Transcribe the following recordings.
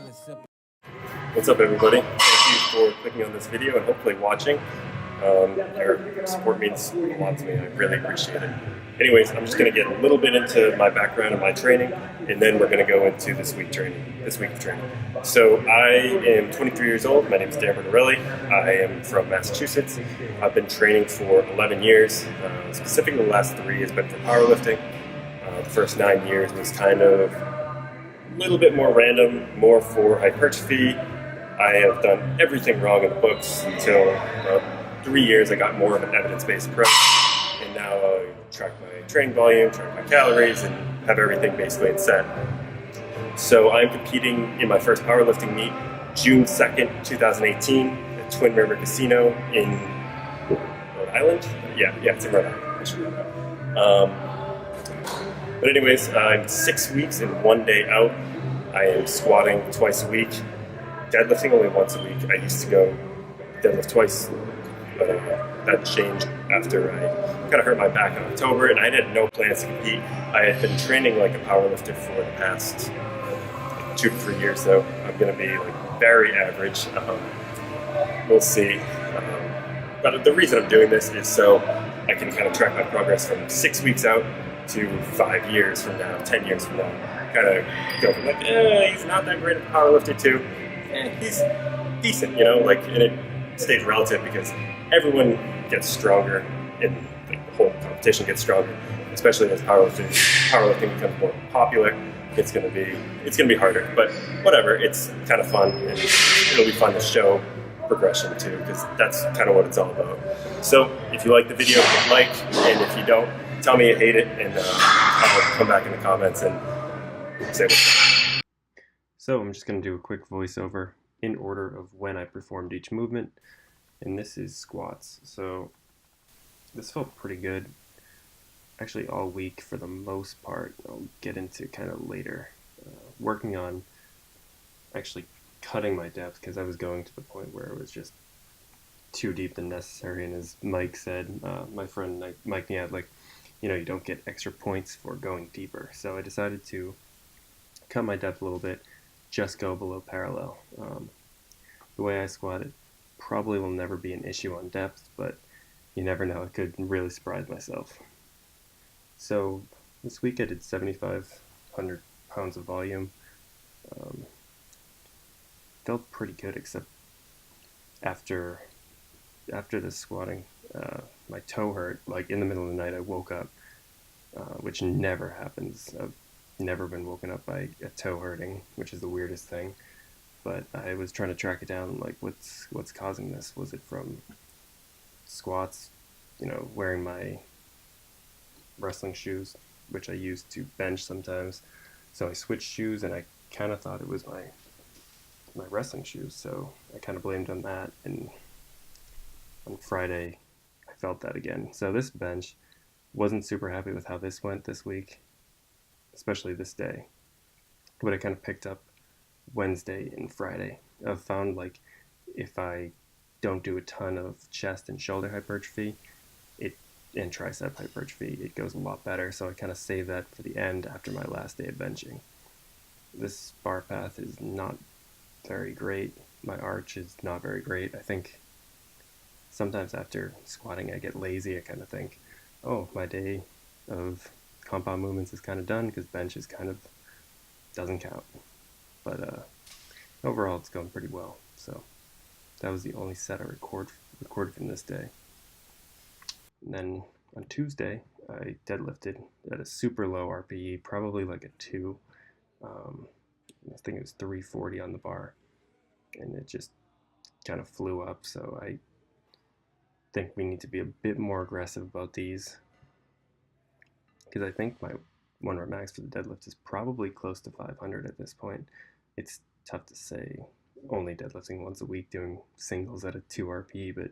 What's up, everybody? Thank you for clicking on this video and hopefully watching. Your support means a lot to me. I really appreciate it. Anyways, I'm just going to get a little bit into my background and my training, and then we're going to go into this week of training. So I am 23 years old. My name is Dan Bernarelli. I am from Massachusetts. I've been training for 11 years. Specifically, the last 3 has been for powerlifting. The first 9 years was kind of a little bit more random, more for hypertrophy. I have done everything wrong in the books until 3 years I got more of an evidence-based approach, and now I track my training volume, track my calories, and have everything basically set. So I'm competing in my first powerlifting meet June 2nd, 2018 at Twin River Casino in Rhode Island? Yeah, it's in Rhode Island. But anyways, I'm 6 weeks and 1 day out. I am squatting twice a week, deadlifting only once a week. I used to go deadlift twice, but that changed after I kind of hurt my back in October, and I had no plans to compete. I had been training like a powerlifter for the past 2 to 3 years, though. I'm going to be like very average. We'll see. But the reason I'm doing this is so I can kind of track my progress from 6 weeks out to 5 years from now, 10 years from now. Kind of go from like, he's not that great at powerlifter too. He's decent, and it stays relative because everyone gets stronger and the whole competition gets stronger, especially as powerlifting becomes more popular. It's gonna be harder, but whatever, it's kind of fun, and it'll be fun to show progression too, because that's kind of what it's all about. So if you like the video, hit like, and if you don't, tell me you hate it, and I'll come back in the comments and say what's up. So I'm just going to do a quick voiceover in order of when I performed each movement, and this is squats. So this felt pretty good, actually all week for the most part. I'll get into kind of later, working on actually cutting my depth, because I was going to the point where it was just too deep than necessary, and as Mike said, my friend Mike Niad, you don't get extra points for going deeper. So I decided to cut my depth a little bit, just go below parallel. The way I squat, it probably will never be an issue on depth, but you never know, it could really surprise myself. So this week I did 7,500 pounds of volume. Felt pretty good, except after the squatting, my toe hurt. Like in the middle of the night, I woke up, which never happens. I've never been woken up by a toe hurting, which is the weirdest thing. But I was trying to track it down, like what's causing this? Was it from squats, wearing my wrestling shoes, which I use to bench sometimes. So I switched shoes, and I kind of thought it was my wrestling shoes, so I kind of blamed on that, and on Friday I felt that again. So this bench, wasn't super happy with how this went this week, especially this day, but I kind of picked up Wednesday and Friday. I've found if I don't do a ton of chest and shoulder hypertrophy and tricep hypertrophy, it goes a lot better, so I kind of save that for the end after my last day of benching. This bar path is not very great. My arch is not very great. I think sometimes after squatting I get lazy. I kind of think, oh, my day of compound movements is kind of done, because bench is kind of doesn't count. But overall it's going pretty well. So that was the only set I recorded from this day. And then on Tuesday I deadlifted at a super low RPE, probably like a 2. I think it was 340 on the bar, and it just kind of flew up. So I think we need to be a bit more aggressive about these, because I think my 1 rep max for the deadlift is probably close to 500 at this point. It's tough to say, only deadlifting once a week, doing singles at a 2 RPE, but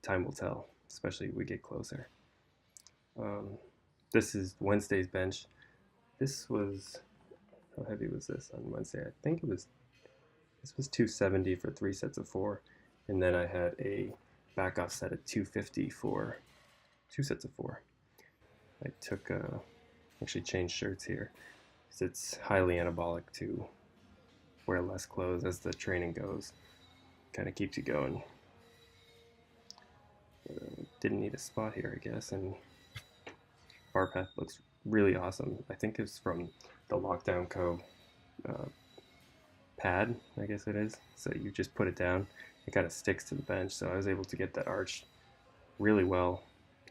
time will tell, especially if we get closer. This is Wednesday's bench. How heavy was this on Wednesday? I think this was 270 for 3 sets of 4, and then I had a back off set at 250 for 2 sets of 4. I actually changed shirts here, because it's highly anabolic to wear less clothes as the training goes. Kind of keeps you going. Didn't need a spot here, I guess, and bar path looks really awesome. I think it's from the Lockdown Co. Pad, I guess it is. So you just put it down, it kind of sticks to the bench, so I was able to get that arch really well.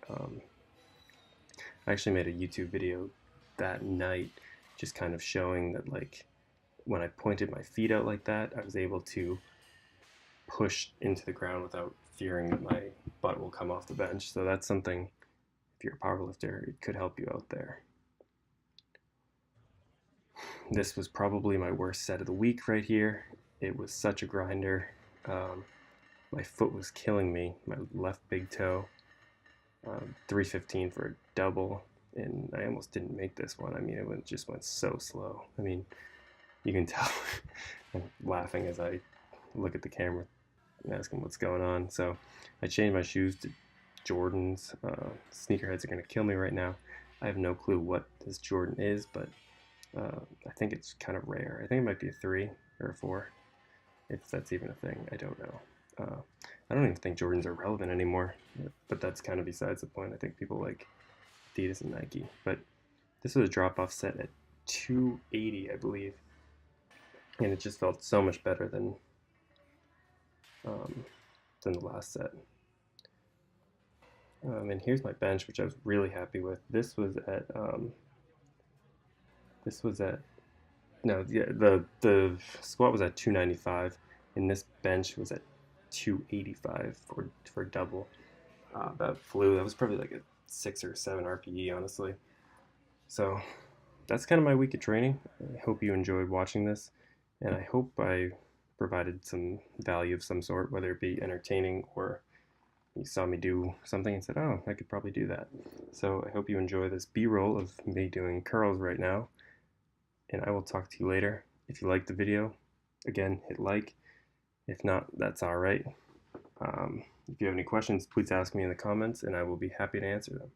I actually made a YouTube video that night just kind of showing that, like, when I pointed my feet out like that, I was able to push into the ground without fearing that my butt will come off the bench. So that's something, if you're a powerlifter, it could help you out there. This was probably my worst set of the week right here. It was such a grinder. My foot was killing me, my left big toe. 315 for a double, and I almost didn't make this one. I mean, it just went so slow. I mean, you can tell I'm laughing as I look at the camera and ask him what's going on. So I changed my shoes to Jordans. Sneakerheads are going to kill me right now. I have no clue what this Jordan is, but I think it's kind of rare. I think it might be a 3 or a 4, if that's even a thing. I don't know. I don't even think Jordans are relevant anymore, but that's kind of besides the point. I think people like Adidas and Nike. But this was a drop-off set at 280, I believe, and it just felt so much better than the last set. And here's my bench, which I was really happy with. This was at the squat was at 295, and this bench was at 285 for double. That flew. That was probably like a 6 or 7 RPE, honestly. So that's kind of my week of training. I hope you enjoyed watching this, and I hope I provided some value of some sort, whether it be entertaining or you saw me do something and said, oh, I could probably do that. So I hope you enjoy this B-roll of me doing curls right now, and I will talk to you later. If you liked the video, again, hit like. If not, that's all right. If you have any questions, please ask me in the comments, and I will be happy to answer them.